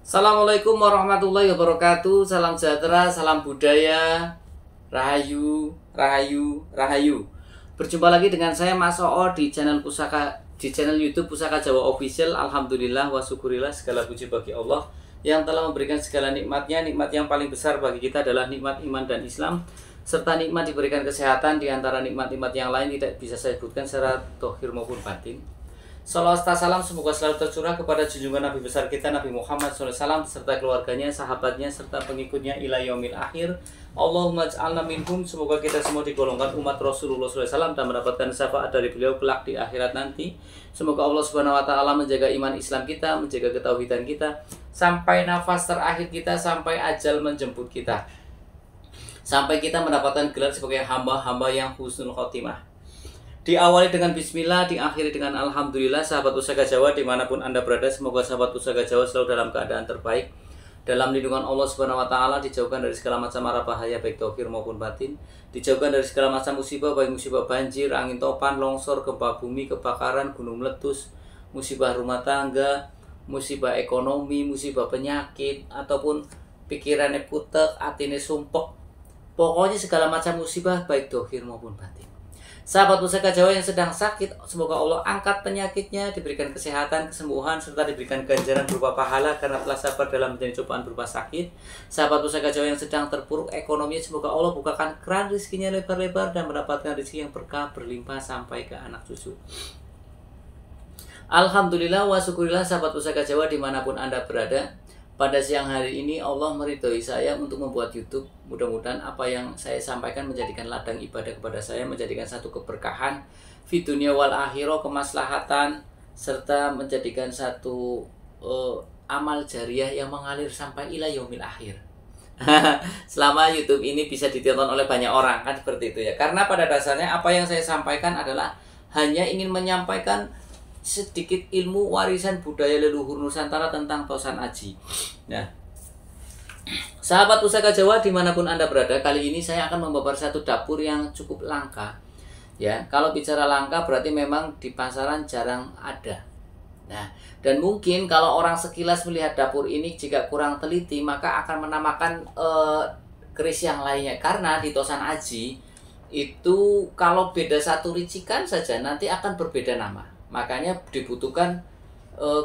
Assalamualaikum warahmatullahi wabarakatuh. Salam sejahtera, salam budaya, rahayu, rahayu, rahayu. Berjumpa lagi dengan saya Mas Oo di channel YouTube Pusaka Jawa Official. Alhamdulillah wa syukurillah, segala puji bagi Allah yang telah memberikan segala nikmatnya. Nikmat yang paling besar bagi kita adalah nikmat iman dan Islam, serta nikmat diberikan kesehatan. Di antara nikmat-nikmat yang lain tidak bisa saya sebutkan secara dohir maupun batin. Salawat salam semoga selalu tercurah kepada junjungan Nabi besar kita Nabi Muhammad SAW serta keluarganya, sahabatnya, serta pengikutnya ila yaumil akhir. Allahumma ij'alna minhum. Semoga kita semua digolongkan umat Rasulullah SAW dan mendapatkan syafaat dari beliau kelak di akhirat nanti. Semoga Allah Subhanahu Wa Taala menjaga iman Islam kita, menjaga ketauhidan kita sampai nafas terakhir kita, sampai ajal menjemput kita, sampai kita mendapatkan gelar sebagai hamba-hamba yang husnul khotimah. Diawali dengan bismillah, diakhiri dengan alhamdulillah. Sahabat Pusaka Jawa dimanapun Anda berada, semoga sahabat Pusaka Jawa selalu dalam keadaan terbaik, dalam lindungan Allah Subhanahu Wa Taala, dijauhkan dari segala macam mara bahaya baik dohir maupun batin, dijauhkan dari segala macam musibah, baik musibah banjir, angin topan, longsor, gempa bumi, kebakaran, gunung meletus, musibah rumah tangga, musibah ekonomi, musibah penyakit, ataupun pikirannya putek, atine sumpek. Pokoknya segala macam musibah baik dohir maupun batin. Sahabat Pusaka Jawa yang sedang sakit, semoga Allah angkat penyakitnya, diberikan kesehatan, kesembuhan, serta diberikan ganjaran berupa pahala karena telah sabar dalam menjalani cobaan berupa sakit. Sahabat Pusaka Jawa yang sedang terpuruk ekonominya, semoga Allah bukakan keran rezekinya lebar-lebar dan mendapatkan rezeki yang berkah berlimpah sampai ke anak cucu. Alhamdulillah wa syukurillah. Sahabat Pusaka Jawa dimanapun Anda berada, pada siang hari ini Allah meridhoi saya untuk membuat YouTube. Mudah-mudahan apa yang saya sampaikan menjadikan ladang ibadah kepada saya, menjadikan satu keberkahan fi dunia wal akhirah, kemaslahatan, serta menjadikan satu amal jariah yang mengalir sampai ila yaumil akhir. Selama YouTube ini bisa ditonton oleh banyak orang, kan seperti itu ya. Karena pada dasarnya apa yang saya sampaikan adalah hanya ingin menyampaikan sedikit ilmu warisan budaya leluhur Nusantara tentang Tosan Aji. Nah, sahabat Pusaka Jawa dimanapun Anda berada, kali ini saya akan membawa satu dapur yang cukup langka. Ya, kalau bicara langka berarti memang di pasaran jarang ada. Nah, dan mungkin kalau orang sekilas melihat dapur ini jika kurang teliti maka akan menamakan keris yang lainnya. Karena di Tosan Aji itu kalau beda satu ricikan saja nanti akan berbeda nama. Makanya dibutuhkan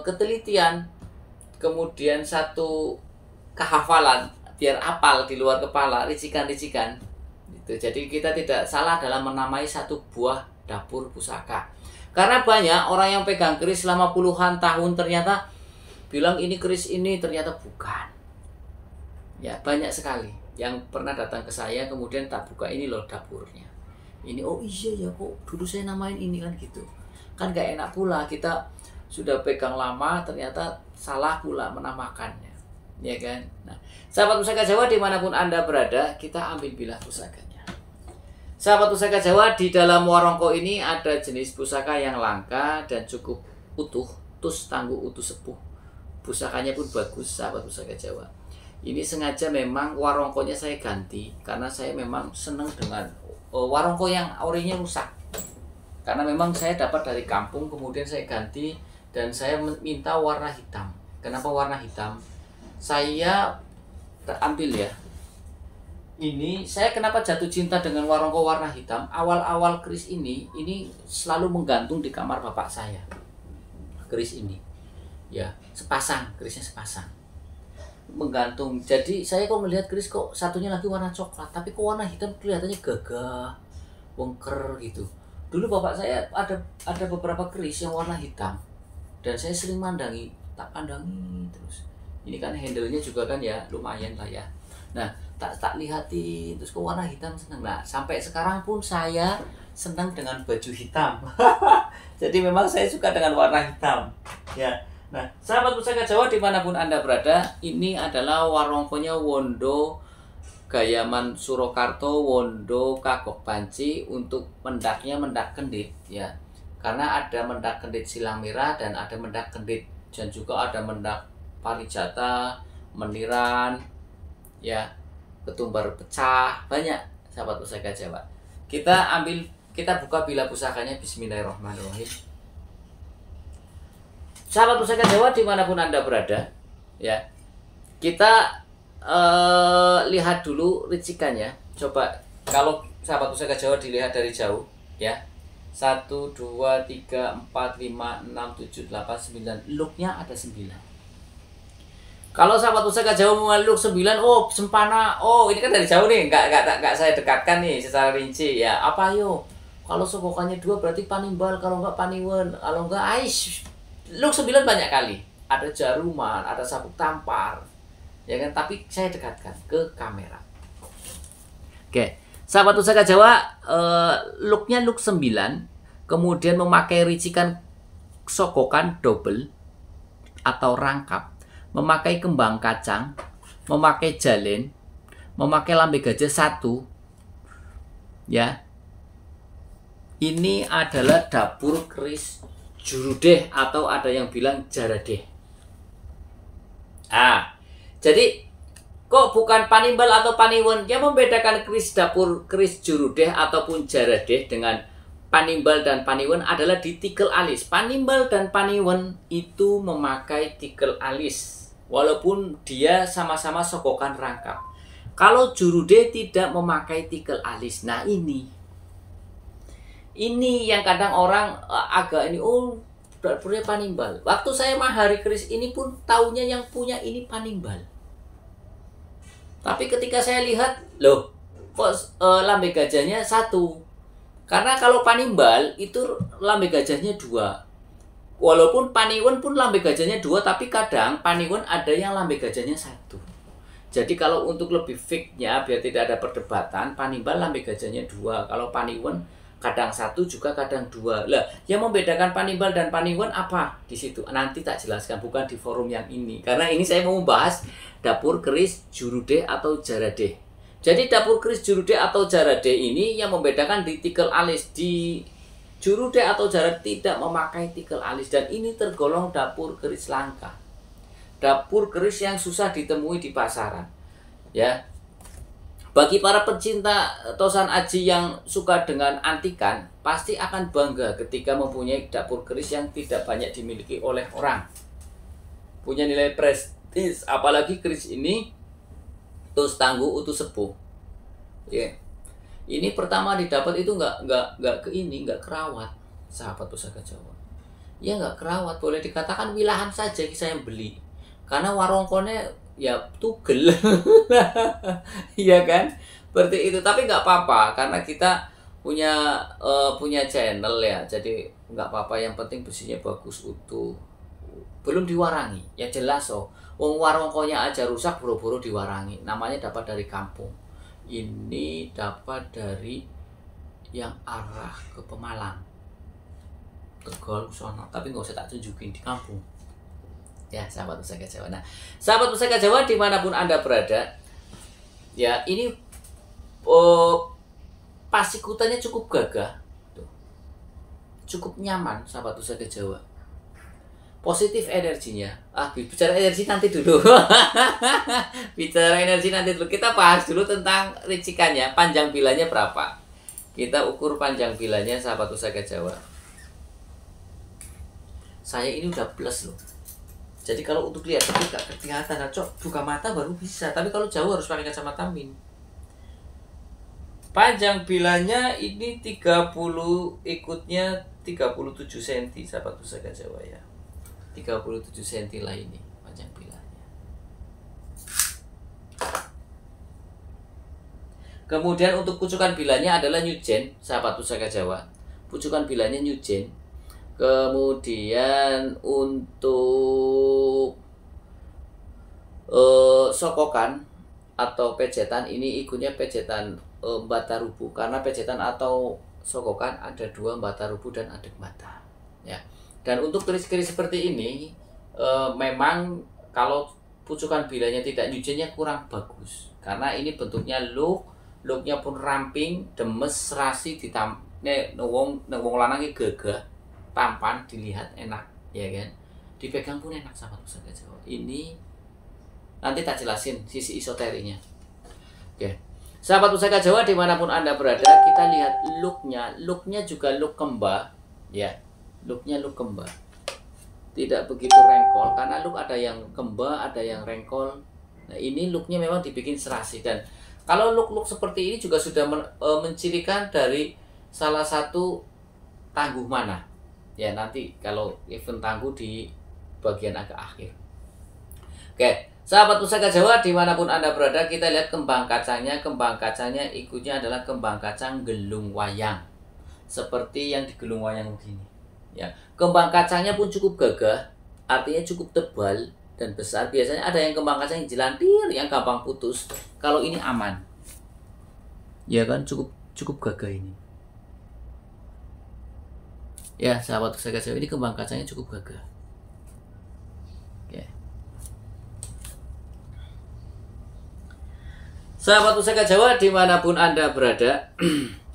ketelitian, kemudian satu kehafalan biar apal di luar kepala ricikan-ricikan gitu. Jadi kita tidak salah dalam menamai satu buah dapur pusaka. Karena banyak orang yang pegang keris selama puluhan tahun ternyata bilang ini keris ini, ternyata bukan. Ya, banyak sekali yang pernah datang ke saya kemudian tak buka, ini loh dapurnya. Ini oh iya ya kok dulu saya namain ini kan gitu. Kan gak enak pula, kita sudah pegang lama ternyata salah pula menamakannya, ya kan. Nah, sahabat Pusaka Jawa dimanapun Anda berada, kita ambil bilah pusakanya. Sahabat Pusaka Jawa, di dalam warongko ini ada jenis pusaka yang langka dan cukup utuh, tus tangguh utuh sepuh. Pusakanya pun bagus, sahabat Pusaka Jawa. Ini sengaja memang warongkonya saya ganti karena saya memang senang dengan warongko yang orinya rusak. Karena memang saya dapat dari kampung, kemudian saya ganti dan saya minta warna hitam. Kenapa warna hitam? Saya ambil ya. Ini saya kenapa jatuh cinta dengan warongko warna hitam? Awal-awal keris ini selalu menggantung di kamar bapak saya. Keris ini, ya sepasang, kerisnya sepasang, menggantung. Jadi saya kok melihat keris kok satunya lagi warna coklat, tapi kok warna hitam kelihatannya gagah, wengker gitu. Dulu bapak saya ada beberapa keris yang warna hitam dan saya sering mandangi, tak pandangi terus. Ini kan handle-nya juga kan ya lumayan lah ya. Nah, tak lihatin terus kok warna hitam seneng. Nah, sampai sekarang pun saya senang dengan baju hitam. Jadi memang saya suka dengan warna hitam. Ya. Nah, sahabat Pusaka Jawa dimanapun Anda berada, ini adalah warongkonya Wondo Gayaman Surakarta, Wondo Kagok Banci. Untuk mendaknya mendak kendit ya. Karena ada mendak kendit silang merah dan ada mendak kendit, dan juga ada mendak parijata, meniran ya, ketumbar pecah, banyak sahabat Pusaka Jawa. Kita buka bilah pusakanya. Bismillahirrahmanirrahim. Sahabat Pusaka Jawa dimanapun Anda berada ya, Kita lihat dulu ricikannya. Coba kalau sahabat pusaka Jawa dilihat dari jauh ya. 1, 2, 3, 4, 5, 6, 7, 8, 9. Looknya ada 9. Kalau sahabat pusaka Jawa mau look 9, oh sempana, oh ini kan dari jauh nih, nggak saya dekatkan nih secara rinci ya. Apa yo? Kalau sokokannya 2 berarti panimbal, kalau nggak paniwen, kalau nggak aish. Look 9 banyak kali. Ada jaruman, ada sabuk tampar, ya kan? Tapi saya dekatkan ke kamera. Oke. Sahabat pusaka Jawa, looknya look 9, kemudian memakai ricikan sokokan double atau rangkap, memakai kembang kacang, memakai jalen, memakai lambe gajah 1, ya. Ini adalah dapur keris jurudeh atau ada yang bilang jaradeh. Jadi kok bukan panimbal atau paniwen? Yang membedakan keris dapur keris jurudeh ataupun jaradeh dengan panimbal dan paniwen adalah di tikel alis. Panimbal dan paniwen itu memakai tikel alis, walaupun dia sama-sama sokokan rangkap. Kalau jurudeh tidak memakai tikel alis. Nah ini yang kadang orang agak ini, oh dapurnya panimbal. Waktu saya mahari keris ini pun taunya yang punya ini panimbal. Tapi ketika saya lihat, loh, kok lambe gajahnya 1? Karena kalau panimbal itu lambe gajahnya 2. Walaupun paniwen pun lambe gajahnya 2, tapi kadang paniwen ada yang lambe gajahnya 1. Jadi kalau untuk lebih fix-nya, biar tidak ada perdebatan, panimbal lambe gajahnya 2. Kalau paniwen kadang 1 juga kadang 2. Lah, yang membedakan panimbal dan paniwen apa di situ? Nanti tak jelaskan, bukan di forum yang ini. Karena ini saya mau membahas dapur keris jurudeh atau jaradeh. Jadi dapur keris jurudeh atau jaradeh ini yang membedakan di tikel alis. Di jurudeh atau jaradeh tidak memakai tikel alis, dan ini tergolong dapur keris langka. Dapur keris yang susah ditemui di pasaran. Ya. Bagi para pencinta tosan aji yang suka dengan antikan, pasti akan bangga ketika mempunyai dapur keris yang tidak banyak dimiliki oleh orang. Punya nilai prestis, apalagi keris ini tus tangguh utus sepuh. Ya. Ini pertama didapat itu nggak kerawat, sahabat pusaka Jawa. Ya nggak kerawat, boleh dikatakan wilahan saja saya yang beli. Karena warongkonya ya tugel. Iya kan, seperti itu. Tapi nggak apa-apa karena kita punya channel ya, jadi nggak apa-apa. Yang penting besinya bagus, utuh, belum diwarangi ya, jelas. Wong warongkonya aja rusak buru-buru diwarangi. Namanya dapat dari kampung. Ini dapat dari yang arah ke Pemalang, Tegal sono, tapi nggak usah tak tunjukin, di kampung. Ya, sahabat pusaka Jawa. Nah, sahabat pusaka Jawa dimanapun Anda berada, ya ini pasikutannya cukup gagah, tuh. Cukup nyaman, sahabat pusaka Jawa. Positif energinya. Bicara energi nanti dulu. Bicara energi nanti dulu. Kita bahas dulu tentang ricikannya, panjang bilanya berapa. Kita ukur panjang bilanya, sahabat pusaka Jawa. Saya ini udah plus loh. Jadi kalau untuk lihat tapi gak kelihatan, buka mata baru bisa. Tapi kalau jauh harus pakai kacamata min. Panjang bilanya ini 30, ikutnya 37 cm, sahabat pusaka Jawa ya. 37 cm lah ini panjang bilanya. Kemudian untuk pucukan bilanya adalah Newgen, sahabat pusaka Jawa. Pucukan bilanya Newgen. Kemudian untuk sokokan atau pejetan, ini ikutnya pejetan bata rubuh, karena pejetan atau sokokan ada 2, bata rubuh dan adek bata ya. Dan untuk keris-keris seperti ini memang kalau pucukan bilanya tidak Newgennya kurang bagus, karena ini bentuknya looknya pun ramping, demes, serasi, wong lanangnya gagah, tampan, dilihat enak, ya kan? Dipegang pun enak, sahabat pusaka Jawa. Ini nanti tak jelasin sisi esoterinya. Oke, sahabat pusaka Jawa dimanapun Anda berada, kita lihat looknya juga look kembar, ya, looknya look kembar. Tidak begitu rengkol, karena look ada yang kembar, ada yang rengkol, Nah, ini looknya memang dibikin serasi, dan kalau look-look seperti ini juga sudah mencirikan dari salah satu tangguh mana. Ya, nanti kalau event tangguh di bagian agak akhir. Oke, sahabat Pusaka Jawa dimanapun Anda berada, kita lihat kembang kacangnya. Kembang kacangnya ikutnya adalah kembang kacang gelung wayang, seperti yang di gelung wayang begini. Ya, kembang kacangnya pun cukup gagah, artinya cukup tebal dan besar. Biasanya ada yang kembang kacang yang jelantir, yang gampang putus. Kalau ini aman, ya kan, cukup gagah ini. Ya, sahabat Pusaka Jawa, ini kembang kacangnya cukup gagah. Oke. Sahabat Pusaka Jawa dimanapun Anda berada,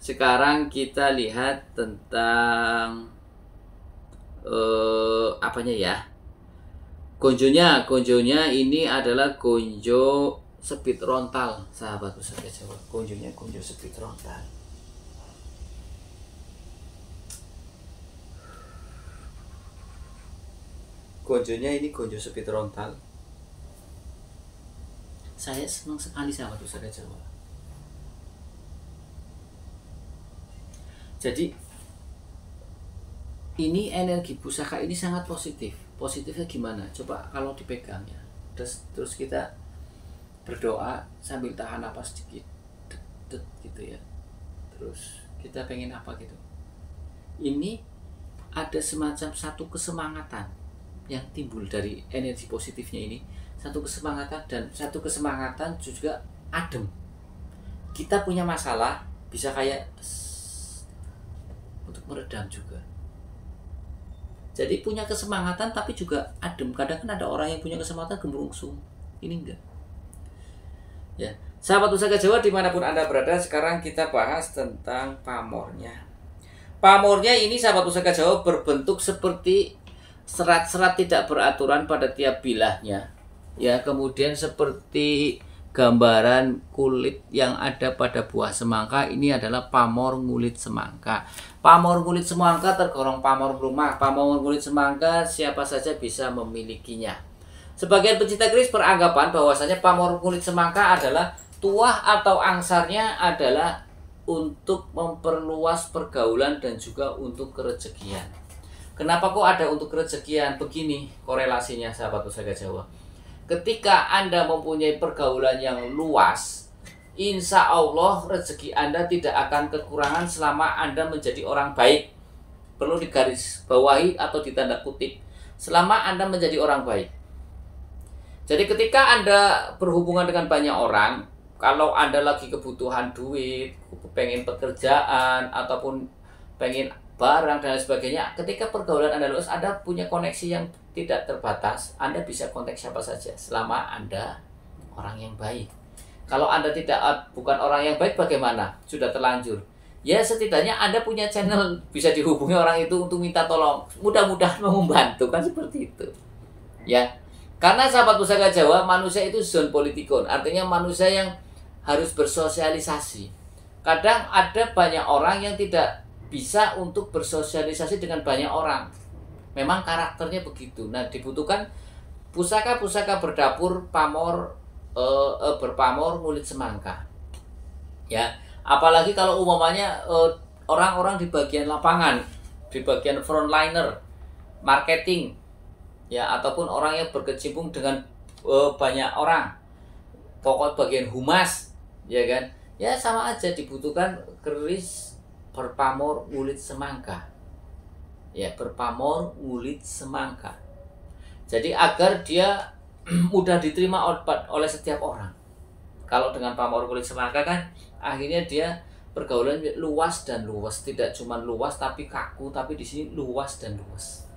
sekarang kita lihat tentang apanya ya? Gonjonya ini adalah gonjo sepit rontal, sahabat Pusaka Jawa. Gonjonya gonjo sepit rontal. Gonjonya ini gonjo sepit rontal. Saya senang sekali, sahabat Pusaka Jawa. Jadi ini energi pusaka ini sangat positif. Positifnya gimana? Coba kalau dipegang ya. Terus kita berdoa sambil tahan napas sedikit, gitu ya. Terus kita pengen apa gitu. Ini ada semacam satu kesemangatan yang timbul dari energi positifnya ini. Satu kesemangatan, dan satu kesemangatan juga adem. Kita punya masalah bisa kayak untuk meredam juga. Jadi punya kesemangatan tapi juga adem. Kadang kan ada orang yang punya kesemangatan gemerungsung. Ini enggak. Ya, sahabat Pusaka Jawa dimanapun Anda berada, sekarang kita bahas tentang pamornya. Pamornya ini, sahabat Pusaka Jawa, berbentuk seperti serat-serat tidak beraturan pada tiap bilahnya. Ya, kemudian seperti gambaran kulit yang ada pada buah semangka. Ini adalah pamor ngulit semangka. Pamor ngulit semangka tergolong pamor rumah. Pamor ngulit semangka siapa saja bisa memilikinya. Sebagian pecinta keris beranggapan bahwasanya pamor ngulit semangka adalah tuah atau angsarnya adalah untuk memperluas pergaulan dan juga untuk kerezekian. Kenapa kok ada untuk kerezekian? Begini korelasinya, sahabat Pusaka Jawa. Ketika Anda mempunyai pergaulan yang luas, insya Allah rezeki Anda tidak akan kekurangan selama Anda menjadi orang baik. Perlu digarisbawahi atau ditanda kutip, selama Anda menjadi orang baik. Jadi ketika Anda berhubungan dengan banyak orang, kalau Anda lagi kebutuhan duit, pengen pekerjaan, ataupun pengen barang dan sebagainya, ketika pergaulan Anda luas, Anda punya koneksi yang tidak terbatas, Anda bisa kontak siapa saja selama Anda orang yang baik. Kalau Anda bukan orang yang baik, bagaimana? Sudah terlanjur. Ya, setidaknya Anda punya channel bisa dihubungi orang itu untuk minta tolong. Mudah-mudahan membantu, kan seperti itu. Ya. Karena sahabat Pusaka Jawa, manusia itu zon politikon, artinya manusia yang harus bersosialisasi. Kadang ada banyak orang yang tidak bisa untuk bersosialisasi dengan banyak orang. Memang karakternya begitu. Nah, dibutuhkan pusaka-pusaka berdapur berpamor ngulit semangka. Ya, apalagi kalau umpamanya orang-orang di bagian lapangan, di bagian frontliner, marketing, ya, ataupun orang yang berkecimpung dengan banyak orang, pokok bagian humas, ya kan? Ya, sama aja dibutuhkan keris berpamor ngulit semangka. Ya, berpamor ngulit semangka. Jadi agar dia mudah diterima oleh setiap orang. Kalau dengan pamor kulit semangka kan akhirnya dia pergaulan luas dan luas, tidak cuma luas tapi kaku, tapi di sini luas dan luas.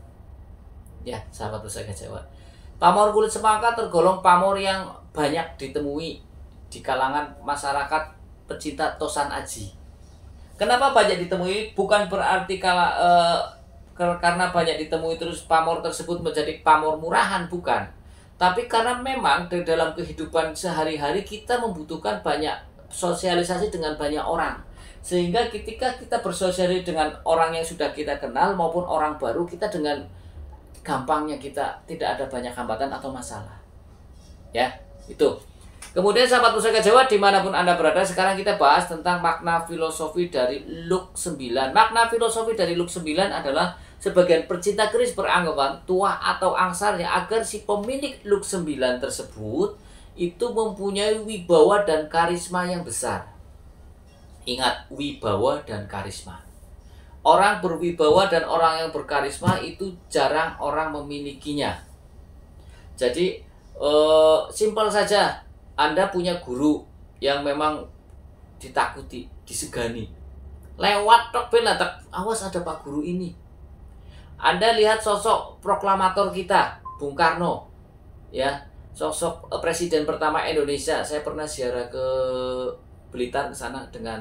Ya, sahabat Pusaka Jawa. Pamor kulit semangka tergolong pamor yang banyak ditemui di kalangan masyarakat pecinta tosan aji. Kenapa banyak ditemui? Bukan berarti karena banyak ditemui terus pamor tersebut menjadi pamor murahan, bukan. Tapi karena memang di dalam kehidupan sehari-hari kita membutuhkan banyak sosialisasi dengan banyak orang. Sehingga ketika kita bersosialisasi dengan orang yang sudah kita kenal maupun orang baru, kita dengan gampangnya kita tidak ada banyak hambatan atau masalah. Ya, Itu. Kemudian sahabat Pusaka Jawa dimanapun Anda berada, sekarang kita bahas tentang makna filosofi dari Luk 9. Makna filosofi dari Luk 9 adalah sebagian percinta keris beranggapan tua atau angsarnya agar si pemilik Luk 9 tersebut itu mempunyai wibawa dan karisma yang besar. Ingat, wibawa dan karisma. Orang berwibawa dan orang yang berkarisma itu jarang orang memilikinya. Jadi simpel saja. Anda punya guru yang memang ditakuti, disegani. Lewat tok ben awas ada Pak Guru ini. Anda lihat sosok proklamator kita, Bung Karno. Ya, sosok presiden pertama Indonesia. Saya pernah ziarah ke Blitar ke sana dengan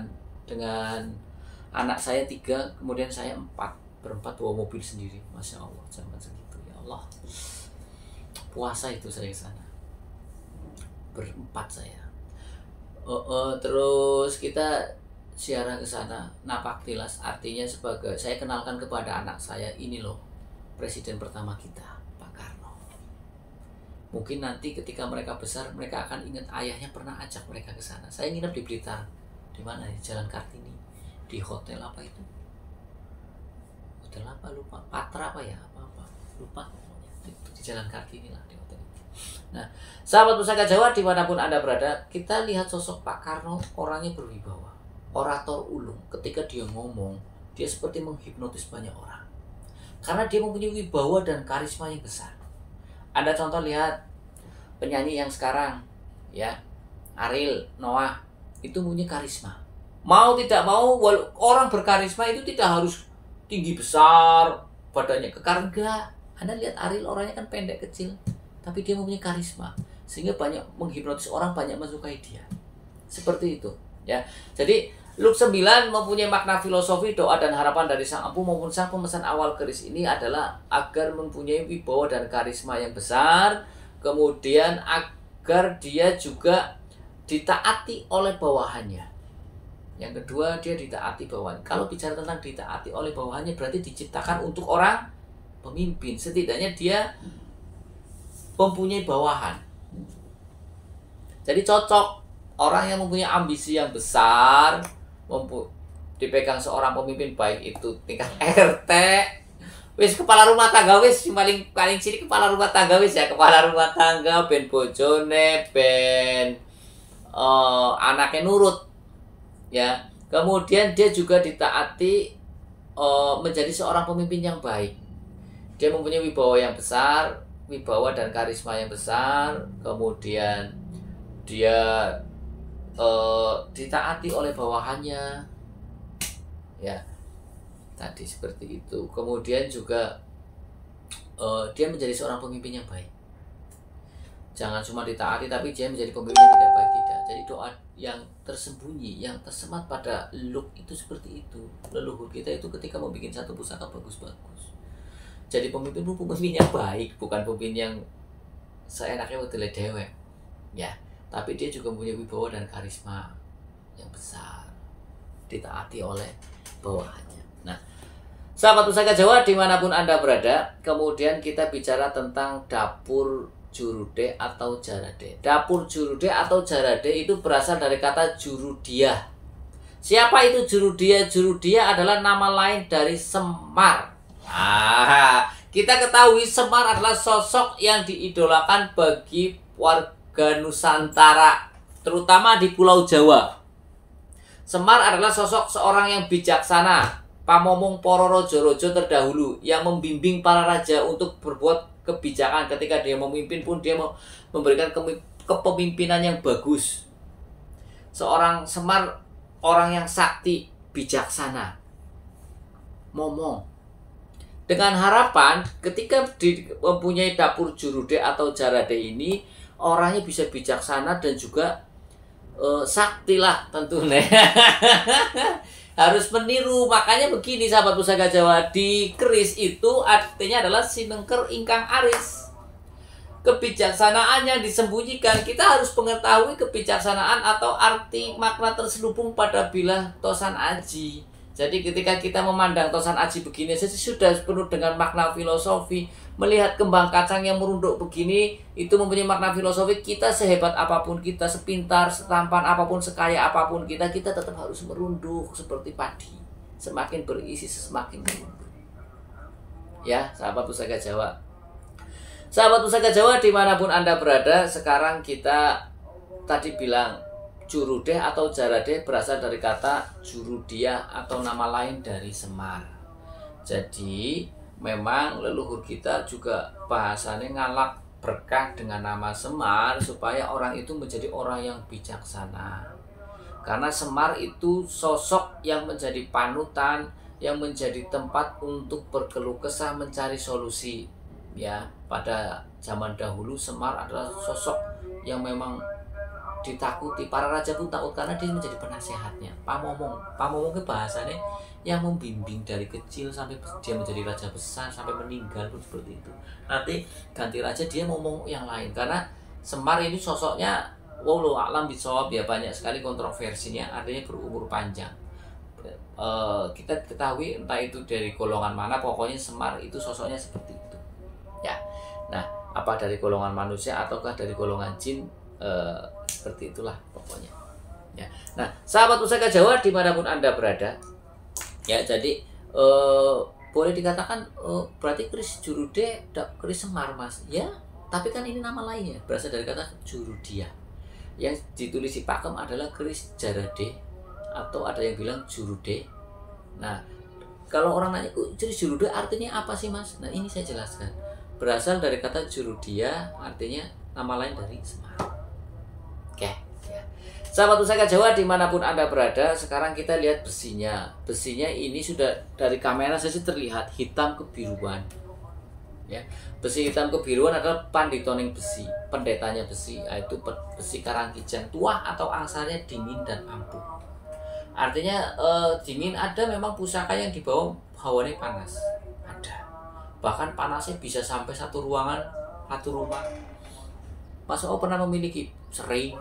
anak saya 3, kemudian saya 4, berempat bawa mobil sendiri. Masya Allah, zaman segitu ya Allah. Puasa itu saya ke sana. Berempat saya. Terus kita ziarah ke sana, napak tilas, artinya sebagai saya kenalkan kepada anak saya, ini loh presiden pertama kita, Pak Karno. Mungkin nanti ketika mereka besar, mereka akan ingat ayahnya pernah ajak mereka ke sana. Saya nginep di Blitar. Di mana? Di Jalan Kartini. Di hotel apa itu? Hotel apa lupa? Patra apa ya? Apa? Lupa. Di Jalan Kartini lah, di hotel. Nah, sahabat Pusaka Jawa dimanapun Anda berada, kita lihat sosok Pak Karno, orangnya berwibawa, orator ulung. Ketika dia ngomong, dia seperti menghipnotis banyak orang karena dia mempunyai wibawa dan karisma yang besar. Anda contoh lihat penyanyi yang sekarang, ya, Ariel Noah, itu punya karisma. Mau tidak mau, orang berkarisma itu tidak harus tinggi besar, badannya kekar, enggak. Anda lihat Ariel, orangnya kan pendek kecil, tapi dia mempunyai karisma sehingga banyak menghipnotis orang, banyak menyukai dia. Seperti itu, ya. Jadi Luk 9 mempunyai makna filosofi, doa dan harapan dari Sang Empu maupun Sang Pemesan awal keris ini adalah agar mempunyai wibawa dan karisma yang besar, kemudian agar dia juga ditaati oleh bawahannya. Yang kedua, dia ditaati bawahan. Kalau bicara tentang ditaati oleh bawahannya, berarti diciptakan untuk orang pemimpin. Setidaknya dia mempunyai bawahan. Jadi cocok orang yang mempunyai ambisi yang besar, dipegang seorang pemimpin, baik itu tingkat RT, wis kepala rumah tangga, wis paling sini kepala rumah tangga, wis ya kepala rumah tangga, ben bojone, ben anaknya nurut, ya. Kemudian dia juga ditaati menjadi seorang pemimpin yang baik. Dia mempunyai wibawa yang besar, wibawa dan karisma yang besar, kemudian dia ditaati oleh bawahannya, ya, tadi seperti itu. Kemudian juga dia menjadi seorang pemimpin yang baik. Jangan cuma ditaati, tapi dia menjadi pemimpin yang tidak baik, tidak. Jadi doa yang tersembunyi, yang tersemat pada Luk itu seperti itu. Leluhur kita itu ketika membuat satu pusaka bagus-bagus, jadi pemimpin yang baik, bukan pemimpin yang seenaknya betul dewek, ya. Tapi dia juga mempunyai wibawa dan karisma yang besar, ditaati oleh bawahannya. Nah, sahabat Pusaka Jawa dimanapun Anda berada, kemudian kita bicara tentang dapur Jurude atau Jarade. Dapur Jurude atau Jarade itu berasal dari kata Jurudia. Siapa itu Jurudia? Jurudia adalah nama lain dari Semar. Kita ketahui Semar adalah sosok yang diidolakan bagi warga Nusantara, terutama di Pulau Jawa. Semar adalah sosok seorang yang bijaksana, pamomong para raja-raja terdahulu, yang membimbing para raja untuk berbuat kebijakan. Ketika dia memimpin pun dia memberikan kepemimpinan yang bagus. Seorang Semar, orang yang sakti, bijaksana, momong. Dengan harapan ketika mempunyai dapur Jurude atau Jarade ini, orangnya bisa bijaksana dan juga sakti lah tentunya. Harus meniru. Makanya begini sahabat Pusaka Jawa, di keris itu artinya adalah sinengker ingkang aris. Kebijaksanaan yang disembunyikan. Kita harus mengetahui kebijaksanaan atau arti makna terselubung pada bilah tosan aji. Jadi ketika kita memandang Tosan Aji begini saja sudah penuh dengan makna filosofi. Melihat kembang kacang yang merunduk begini, itu mempunyai makna filosofi. Kita sehebat apapun, kita sepintar, setampan apapun, sekaya apapun kita tetap harus merunduk seperti padi. Semakin berisi, semakin merunduk. Ya, sahabat Pusaka Jawa. Sahabat Pusaka Jawa dimanapun Anda berada, sekarang kita tadi bilang Jurudeh atau Jaradeh berasal dari kata Jurudia atau nama lain dari Semar. Jadi memang leluhur kita juga bahasanya ngalap berkah dengan nama Semar supaya orang itu menjadi orang yang bijaksana. Karena Semar itu sosok yang menjadi panutan, yang menjadi tempat untuk berkeluh kesah mencari solusi. Ya, pada zaman dahulu Semar adalah sosok yang memang ditakuti. Para raja pun takut karena dia menjadi penasehatnya. Pamomong ke bahasanya yang membimbing dari kecil sampai dia menjadi raja besar sampai meninggal pun seperti itu. Nanti ganti raja dia ngomong yang lain karena Semar ini sosoknya wallahu a'lam bishawab ya, banyak sekali kontroversinya, artinya berumur panjang. Kita ketahui entah itu dari golongan mana, pokoknya Semar itu sosoknya seperti itu. Ya. Nah, apa dari golongan manusia ataukah dari golongan jin? Seperti itulah pokoknya ya. Nah, sahabat Pusaka Jawa dimanapun Anda berada ya, jadi boleh dikatakan berarti keris Jurude keris Semar mas ya, tapi kan ini nama lainnya berasal dari kata Jurudia. Yang ditulis di pakem adalah keris Jarade atau ada yang bilang Jurude. Nah, kalau orang nanya keris Jurude artinya apa sih mas? Nah, ini saya jelaskan, berasal dari kata Jurudia, artinya nama lain dari Semar. Oke, ya. Sahabat Pusaka Jawa dimanapun Anda berada, sekarang kita lihat besinya. Besinya ini sudah dari kamera saja terlihat hitam kebiruan. Ya, besi hitam kebiruan adalah panditoning besi, pendetanya besi, yaitu besi Karangkijang. Tua atau angsarnya dingin dan ampuh. Artinya dingin ada, memang pusaka yang dibawa hawanya panas. Ada. Bahkan panasnya bisa sampai satu ruangan, satu rumah. Mas O pernah memiliki sering,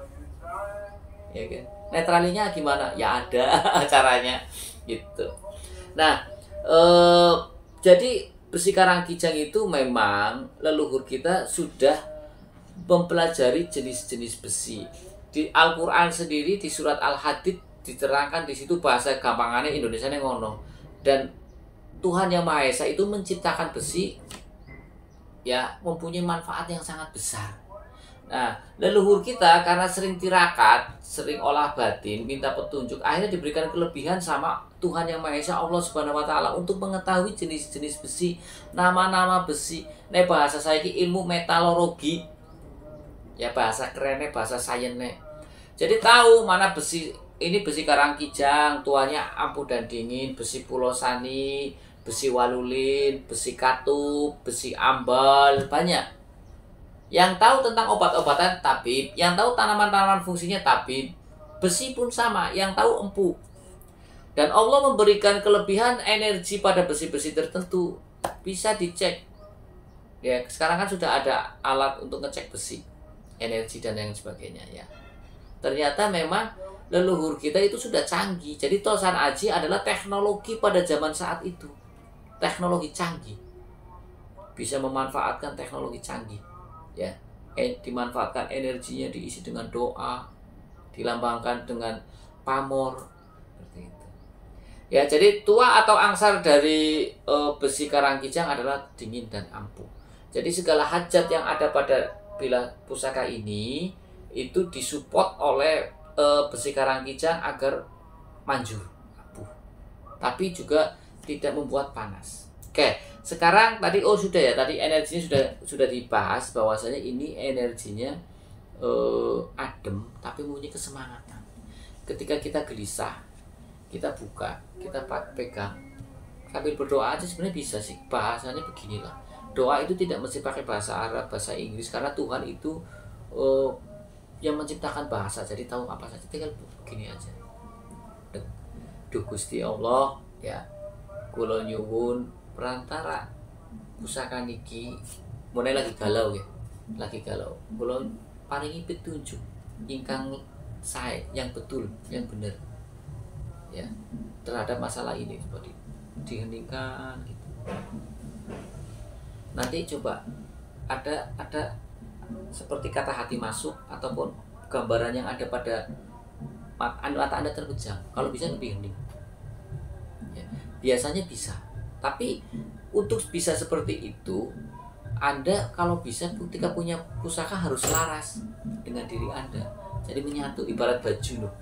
ya kan? Netralinya gimana? Ya ada caranya, gitu. Nah, jadi besi Karangkijang itu memang leluhur kita sudah mempelajari jenis-jenis besi. Di Al-Quran sendiri di surat Al-Hadid diterangkan di situ bahasa gampangannya Indonesia yang ngono. Dan Tuhan Yang Maha Esa itu menciptakan besi, ya mempunyai manfaat yang sangat besar. Nah, leluhur kita karena sering tirakat, sering olah batin, minta petunjuk, akhirnya diberikan kelebihan sama Tuhan Yang Maha Esa, Allah Subhanahu wa Ta'ala, untuk mengetahui jenis-jenis besi, nama-nama besi. Nah, bahasa saya ini ilmu metalurgi. Ya, bahasa kerennya, bahasa sainsnya. Jadi tahu mana besi, ini besi Karangkijang, tuanya ampuh dan dingin, besi Pulosani, besi Walulin, besi Katup, besi Ambal, banyak. Yang tahu tentang obat-obatan tabib, yang tahu tanaman-tanaman fungsinya tabib. Besi pun sama, yang tahu empu. Dan Allah memberikan kelebihan energi pada besi-besi tertentu. Bisa dicek. Ya, sekarang kan sudah ada alat untuk ngecek besi, energi dan yang sebagainya ya. Ternyata memang leluhur kita itu sudah canggih. Jadi Tosan Aji adalah teknologi pada zaman saat itu. Teknologi canggih. Bisa memanfaatkan teknologi canggih. Ya, dimanfaatkan energinya, diisi dengan doa, dilambangkan dengan pamor, seperti itu. Ya, jadi tua atau angsar dari besi Karangkijang adalah dingin dan ampuh. Jadi segala hajat yang ada pada bila pusaka ini itu disupport oleh besi Karangkijang agar manjur, ampuh, tapi juga tidak membuat panas. Oke, sekarang tadi sudah ya, tadi energinya sudah dibahas bahwasanya ini energinya adem tapi mempunyai kesemangatan. Ketika kita gelisah, kita buka, kita pegang sambil berdoa aja sebenarnya bisa sih. Bahasanya beginilah. Doa itu tidak mesti pakai bahasa Arab, bahasa Inggris, karena Tuhan itu yang menciptakan bahasa, jadi tahu apa saja. Tinggal begini aja. Duh Gusti Allah, ya kula nyuwun perantara pusaka niki, mulai lagi galau ya, lagi galau. Kula paringi petunjuk ingkang sae, yang betul, yang benar. ya terhadap masalah ini, seperti diheningkan gitu. Nanti coba ada seperti kata hati masuk ataupun gambaran yang ada pada mata Anda terpejam, kalau bisa lebih hening ya, biasanya bisa. Tapi untuk bisa seperti itu, Anda kalau bisa ketika punya pusaka harus selaras dengan diri Anda, jadi menyatu ibarat baju loh.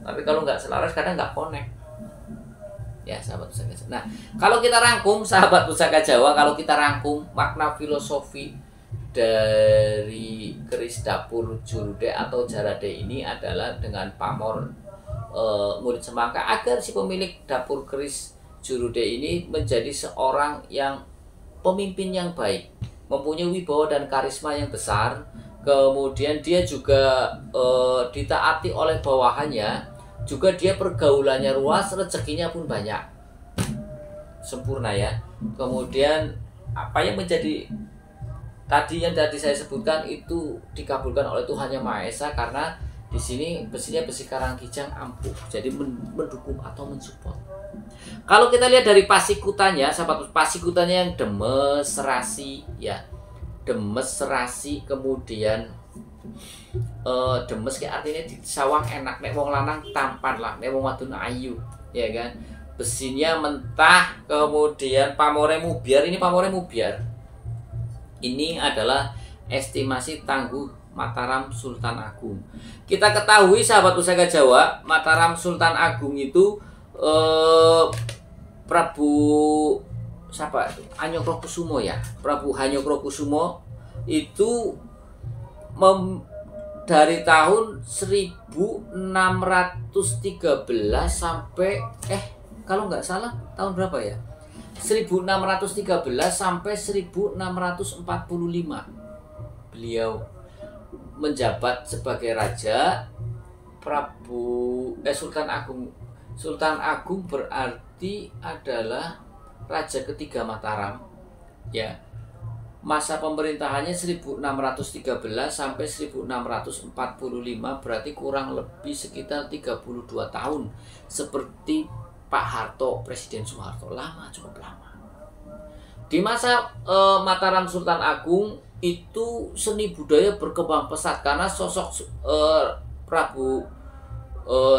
Tapi kalau nggak selaras kadang nggak connect ya sahabat pusaka Jawa. Nah, kalau kita rangkum sahabat pusaka Jawa, kalau kita rangkum makna filosofi dari keris dapur Jurude atau Jarade ini adalah dengan pamor murid semangka agar si pemilik dapur keris Jurude ini menjadi seorang yang pemimpin yang baik, mempunyai wibawa dan karisma yang besar. Kemudian dia juga ditaati oleh bawahannya, juga dia pergaulannya luas, rezekinya pun banyak, sempurna ya. Kemudian apa yang menjadi tadi yang saya sebutkan itu dikabulkan oleh Tuhan Yang Maha Esa, karena di sini besinya besi karangkijang ampuh, jadi mendukung atau mensupport. Kalau kita lihat dari pasikutannya, sahabat, pasikutannya yang demes serasi ya, demes serasi, kemudian demes kayak artinya di sawang enak, nek wong lanang tampan lah, nek wong wadon ayu ya kan. Besinya mentah, kemudian pamore mubiar. Ini pamore mubiar ini adalah estimasi tangguh Mataram Sultan Agung. Kita ketahui sahabat pusaka Jawa, Mataram Sultan Agung itu Prabu siapa? Hanyokrokusumo ya. Prabu Hanyokrokusumo itu dari tahun 1613 sampai kalau nggak salah tahun berapa ya? 1613 sampai 1645 beliau menjabat sebagai raja. Sultan Agung. Sultan Agung berarti adalah raja ketiga Mataram ya. Masa pemerintahannya 1613 sampai 1645, berarti kurang lebih sekitar 32 tahun. Seperti Pak Harto, Presiden Soeharto, lama, cukup lama. Di masa Mataram Sultan Agung itu seni budaya berkembang pesat, karena sosok Prabu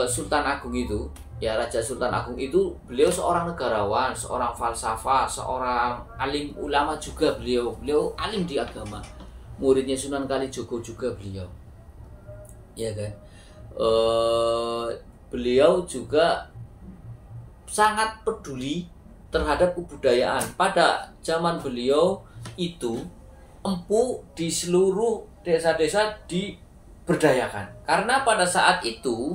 Sultan Agung itu ya, Raja Sultan Agung itu beliau seorang negarawan, seorang falsafah, seorang alim ulama juga. Beliau alim di agama, muridnya Sunan Kalijogo juga beliau ya kan. Beliau juga sangat peduli terhadap kebudayaan. Pada zaman beliau itu empu di seluruh desa-desa diberdayakan, karena pada saat itu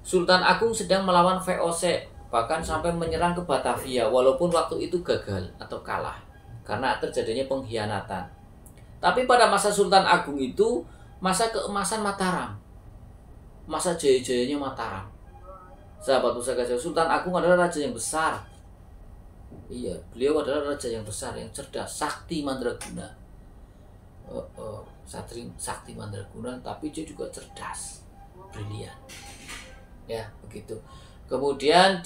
Sultan Agung sedang melawan VOC, bahkan sampai menyerang ke Batavia, walaupun waktu itu gagal atau kalah karena terjadinya pengkhianatan. Tapi pada masa Sultan Agung itu masa keemasan Mataram, masa jaya-jayanya Mataram. Sahabat pusaka Jawa, Sultan Agung adalah raja yang besar. Iya, beliau adalah raja yang besar, yang cerdas, sakti mandraguna. Sakti mandraguna, tapi dia juga cerdas, brilian. Ya, begitu. Kemudian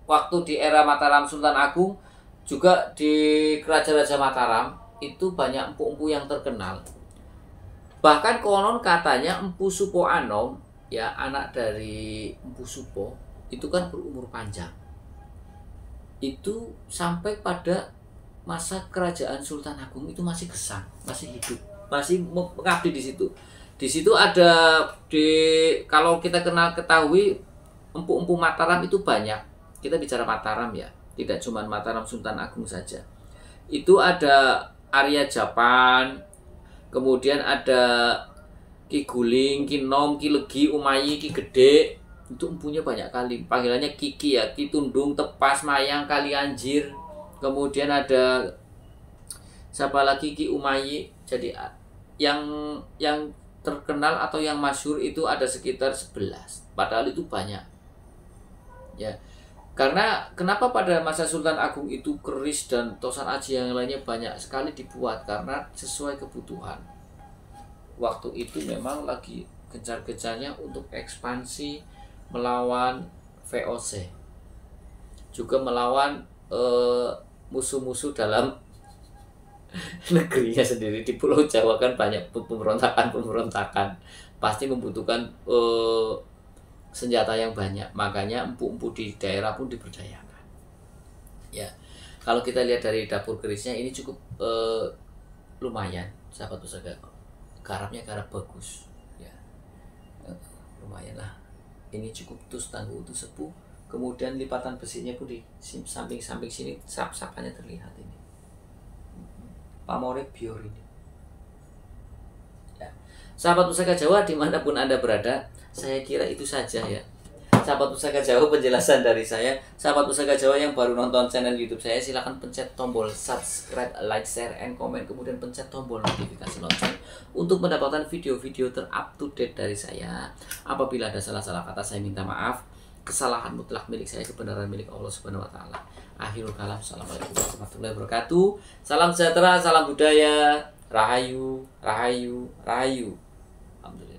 waktu di era Mataram Sultan Agung, juga di Raja-Raja Mataram itu banyak empu-empu yang terkenal. Bahkan konon katanya Empu Supo Anom, ya anak dari Empu Supo, itu kan berumur panjang. Itu sampai pada masa kerajaan Sultan Agung itu masih gesang, masih hidup, masih mengabdi di situ. Di situ ada kalau kita ketahui empu-empu Mataram itu banyak. Kita bicara Mataram ya, tidak cuma Mataram Sultan Agung saja. Itu ada Arya Japan, kemudian ada Ki Guling, Ki Nom, Ki Legi, Umayi, Ki Gede. Itu empunya banyak kali. Panggilannya Kiki ya, Ki Tundung, Tepas, Mayang, Kalianjir. Kemudian ada siapa lagi, Ki Umayi. Jadi yang terkenal atau yang masyhur itu ada sekitar 11. Padahal itu banyak. Ya. Karena kenapa pada masa Sultan Agung itu keris dan tosan aji yang lainnya banyak sekali dibuat, karena sesuai kebutuhan. Waktu itu memang lagi gencar-gencarnya untuk ekspansi melawan VOC, juga melawan musuh-musuh dalam negerinya sendiri. Di Pulau Jawa kan banyak pemberontakan, pasti membutuhkan senjata yang banyak, makanya empu-empu di daerah pun diberdayakan. Ya, kalau kita lihat dari dapur kerisnya ini cukup lumayan, sahabat pusaka. Garapnya garap bagus, ya, lumayan lah. Ini cukup tus tangguh, tus sepuh. Kemudian lipatan besinya pun di samping-samping sini sap-sapannya terlihat ini. Pamorek bior ini. Ya. Sahabat Pusaka Jawa dimanapun Anda berada, saya kira itu saja ya. Sahabat Pusaka Jawa, penjelasan dari saya. Sahabat Pusaka Jawa yang baru nonton channel YouTube saya, silahkan pencet tombol subscribe, like, share, and comment. Kemudian pencet tombol notifikasi lonceng untuk mendapatkan video-video ter-up-to-date dari saya. Apabila ada salah-salah kata, saya minta maaf. Kesalahan mutlak milik saya, kebenaran milik Allah Subhanahu wa Ta'ala. Akhirul kalam. Assalamualaikum warahmatullahi wabarakatuh. Salam sejahtera, salam budaya. Rahayu, rahayu, rahayu. Alhamdulillah.